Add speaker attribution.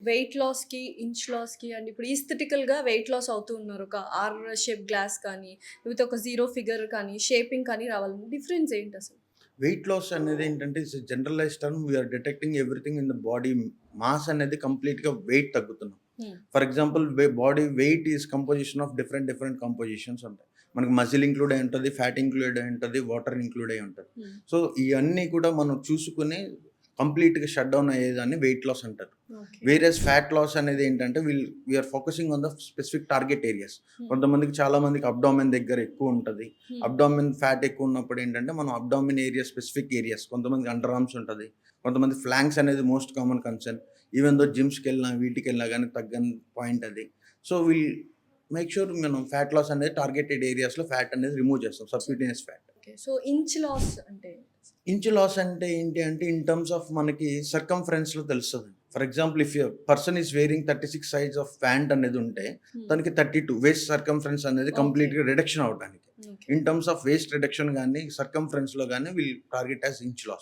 Speaker 1: Wait లాస్‌కి, inch లాస్‌కి and ఇప్పుడు ఈస్థెటికల్‌గా వెయిట్ లాస్ అవుతూ ఉన్నారు. ఒక ఆర్ షేప్ గ్లాస్ కానీ, లేకపోతే ఒక జీరో ఫిగర్ కానీ, షేపింగ్ కానీ రావాలని డిఫరెన్స్ ఏంటసలు?
Speaker 2: వెయిట్ లాస్ అనేది ఏంటంటే it's a generalized term. We are detecting everything in the body mass అనేది కంప్లీట్‌గా వెయిట్ తగ్గుతున్నాం.
Speaker 1: Hmm.
Speaker 2: For example body weight is composition of different compositions ఉంటాయి. మనకి మజిల్ ఇంక్లూడ్ అయ్యి ఉంటది, ఫ్యాట్ ఇంక్లూడ్ అయ్యి ఉంటది, వాటర్ ఇంక్లూడ్ అయ్యి ఉంటది.
Speaker 1: హ్మ్.
Speaker 2: సో, ఇయన్నీ కూడా మనం చూసుకొని కంప్లీట్‌గా షట్ డౌన్ అయ్యేదాన్ని వెయిట్ లాస్ అంటారు.
Speaker 1: ఓకే.
Speaker 2: వేరేస్ ఫ్యాట్ లాస్ అనేది ఏంటంటే we are focusing on the specific target areas.
Speaker 1: Hmm.
Speaker 2: కొంతమందికి చాలా మందికి అబ్డామెన్ దగ్గర ఎక్కువ ఉంటది.
Speaker 1: హ్మ్.
Speaker 2: అబ్డామిన్ ఫ్యాట్ ఎక్కువ ఉన్నప్పుడు ఏంటంటే, మనం అబ్డామిన్ ఏరియా స్పెసిఫిక్ ఏరియాస్ కొంతమందికి అండర్ ఆర్మ్స్ ఉంటది. కొంతమంది ఫ్లాంక్స్ అనేది most common concern. Even though జిమ్స్‌కెళ్ళినా వీటికెళ్ళినా గాని తగ్గని పాయింట్ అది. సో, మేక్ ష్యూర్ మనం ఫ్యాట్ లాస్ అనేది టార్గెటెడ్ ఏరియాస్‌లో ఫ్యాట్ అనేది రిమూవ్ చేస్తాం. Subcutaneous fat.
Speaker 1: Okay. So, inch loss అంటే?
Speaker 2: ఇంచ్ లాస్ అంటే ఏంటి అంటే, ఇన్ టర్మ్స్ ఆఫ్ మనకి సర్కంఫరెన్స్‌లో తెలుస్తదండి. For example if person is wearing 36 size of pant అనేది ఉంటే,
Speaker 1: హ్మ్.
Speaker 2: తనకి 32 వేస్ట్ సర్కంఫరెన్స్ అనేది
Speaker 1: ఓకే.
Speaker 2: కంప్లీట్‌గా రిడక్షన్ అవ్వడానికి.
Speaker 1: Okay.
Speaker 2: In terms of waste reduction గాని, సర్కంఫరెన్స్‌లో గాని టార్గెట్ యాస్ ఇంచ్ లాస్.